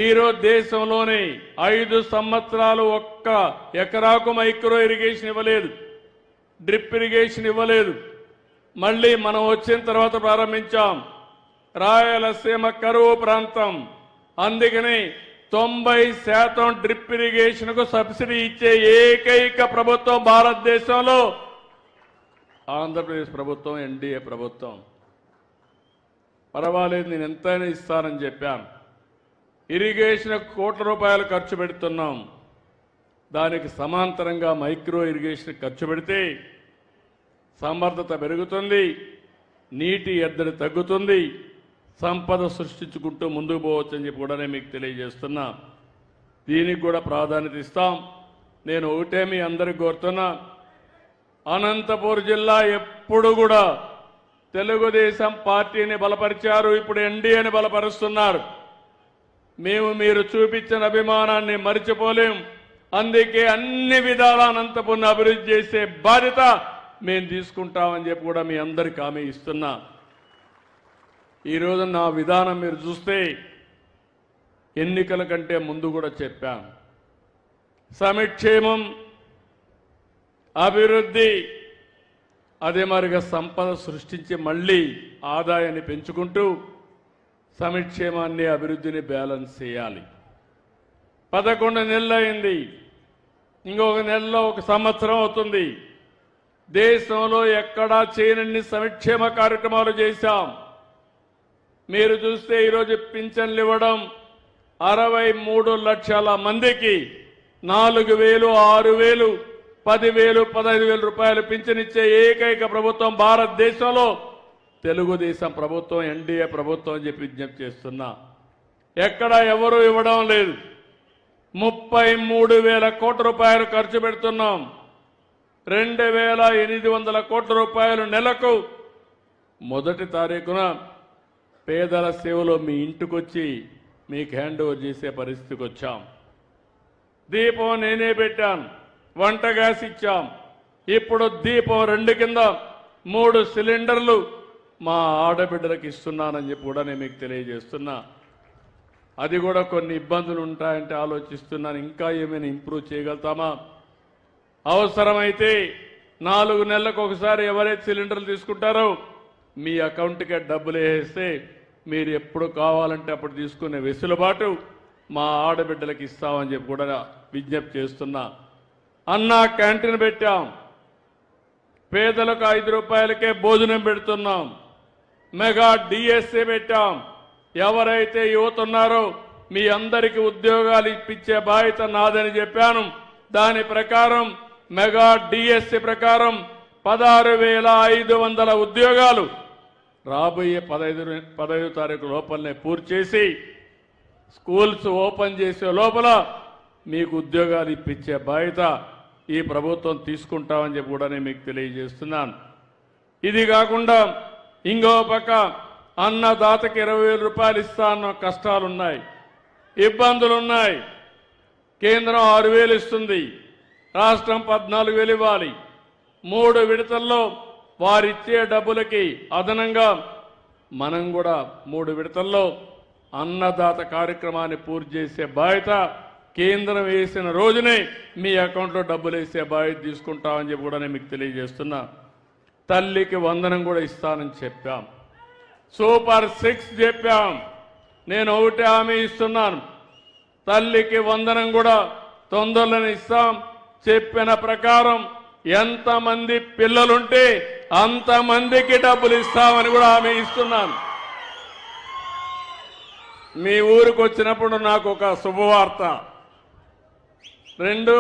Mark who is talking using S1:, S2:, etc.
S1: ఈరోజు దేశంలోనే 5 సంవత్సరాలు ఒక్క ఎకరాకు మైక్రో ఇరిగేషన్ ఇవ్వలేదు, డ్రిప్ ఇరిగేషన్ ఇవ్వలేదు. మళ్ళీ మనం వచ్చిన తర్వాత ప్రారంభించాం. రాయలసీమ కరువు ప్రాంతం, అందుకని 90% డ్రిప్ ఇరిగేషన్ కు సబ్సిడీ ఇచ్చే ఏకైక ప్రభుత్వం భారతదేశంలో ఆంధ్రప్రదేశ్ ప్రభుత్వం, ఎన్డీఏ ప్రభుత్వం. పర్వాలేదు, నేను ఎంతైనా ఇస్తానని చెప్పాను. ఇరిగేషన్ కోట్ల రూపాయలు ఖర్చు పెడుతున్నాం. దానికి సమాంతరంగా మైక్రో ఇరిగేషన్ ఖర్చు పెడితే సమర్థత పెరుగుతుంది, నీటి ఎద్దడి తగ్గుతుంది, సంపద సృష్టించుకుంటూ ముందుకు పోవచ్చని చెప్పి కూడా నేను మీకు తెలియజేస్తున్నా. దీనికి కూడా ప్రాధాన్యత ఇస్తాం. నేను ఒకటే మీ అందరికి కోరుతున్నా, అనంతపురం జిల్లా ఎప్పుడు కూడా తెలుగుదేశం పార్టీని బలపరిచారు, ఇప్పుడు ఎన్డీఏని బలపరుస్తున్నారు. మేము మీరు చూపించిన అభిమానాన్ని మరిచిపోలేం. అందుకే అన్ని విధాల అనంతపురం అభివృద్ధి చేసే బాధ్యత మేము తీసుకుంటామని చెప్పి కూడా మీ అందరికీ హామీ ఇస్తున్నా. ఈరోజు నా విధానం మీరు చూస్తే ఎన్నికల కంటే ముందు కూడా చెప్పాను. సంక్షేమం, అభివృద్ధి, అదే మరిగా సంపద సృష్టించి మళ్ళీ ఆదాయాన్ని పెంచుకుంటూ సంక్షేమాన్ని అభివృద్ధిని బ్యాలెన్స్ చేయాలి. 11 నెలలు అయింది, ఇంకొక నెలలో 1 సంవత్సరం అవుతుంది. దేశంలో ఎక్కడా చేయనన్ని సంక్షేమ కార్యక్రమాలు చేశాం. మీరు చూస్తే ఈరోజు పింఛన్లు ఇవ్వడం 63 లక్షల మందికి 4,000, 6,000, 10,000, 15,000 రూపాయలు పింఛనిచ్చే ఏకైక ప్రభుత్వం భారతదేశంలో తెలుగుదేశం ప్రభుత్వం, ఎన్డీఏ ప్రభుత్వం అని చెప్పి విజ్ఞప్తి చేస్తున్నా. ఎక్కడ ఎవరు ఇవ్వడం లేదు. 33,000 కోట్ల రూపాయలు ఖర్చు పెడుతున్నాం. 2,800 కోట్ల రూపాయలు నెలకు. మొదటి తారీఖున పేదల సేవలో మీ ఇంటికొచ్చి మీకు హ్యాండ్ ఓవర్ చేసే పరిస్థితికి వచ్చాం. దీపం నేనే పెట్టాను, వంట గ్యాస్ ఇచ్చాం. ఇప్పుడు దీపం 2 కింద 3 సిలిండర్లు మా ఆడబిడ్డలకు ఇస్తున్నానని చెప్పి కూడా నేను మీకు తెలియజేస్తున్నా. అది కూడా కొన్ని ఇబ్బందులు ఉంటాయంటే ఆలోచిస్తున్నాను, ఇంకా ఏమైనా ఇంప్రూవ్ చేయగలుగుతామా. అవసరమైతే 4 నెలలకు ఒకసారి ఎవరైతే సిలిండర్లు తీసుకుంటారో మీ అకౌంట్కే డబ్బులు వేస్తే మీరు ఎప్పుడు కావాలంటే అప్పుడు తీసుకునే వెసులుబాటు మా ఆడబిడ్డలకు ఇస్తామని చెప్పి కూడా విజ్ఞప్తి చేస్తున్నా. అన్నా క్యాంటీన్ పెట్టాం, పేదలకు 5 రూపాయలకే భోజనం పెడుతున్నాం. మెగా డిఎస్ఏ పెట్టాం. ఎవరైతే యువత ఉన్నారో మీ అందరికీ ఉద్యోగాలు ఇప్పించే బాధ్యత నాదని చెప్పాను. దాని ప్రకారం మెగా డిఎస్ఏ ప్రకారం 16,500 ఉద్యోగాలు రాబోయే 15 తారీఖు లోపలనే పూర్తి చేసి స్కూల్స్ ఓపెన్ చేసే లోపల మీకు ఉద్యోగాలు ఇప్పించే బాధ్యత ఈ ప్రభుత్వం తీసుకుంటామని చెప్పి కూడా నేను మీకు తెలియజేస్తున్నాను. ఇది కాకుండా ఇంకో పక్క అన్నదాతకి 20,000 రూపాయలు ఇస్తా అన్న కష్టాలున్నాయి, ఇబ్బందులున్నాయి. కేంద్రం 6,000 ఇస్తుంది, రాష్ట్రం 14,000 ఇవ్వాలి. 3 విడతల్లో వారిచ్చే డబ్బులకి అదనంగా మనం కూడా 3 విడతల్లో అన్నదాత కార్యక్రమాన్ని పూర్తి చేసే బాధ్యత కేంద్రం వేసిన రోజునే మీ అకౌంట్లో డబ్బులు వేసే బాధ్యత తీసుకుంటామని చెప్పి కూడా నేను మీకు తెలియజేస్తున్నా. తల్లికి వందనం కూడా ఇస్తానని చెప్పాం. సూపర్ 6 చెప్పాం. నేను ఒకటే హామీ ఇస్తున్నాను, తల్లికి వందనం కూడా తొందరలోనే ఇస్తాం. చెప్పిన ప్రకారం ఎంతమంది పిల్లలుంటే అంతమందికి డబ్బులు ఇస్తామని కూడా హామీ ఇస్తున్నాను. మీ ఊరికి వచ్చినప్పుడు నాకు ఒక శుభవార్త. 2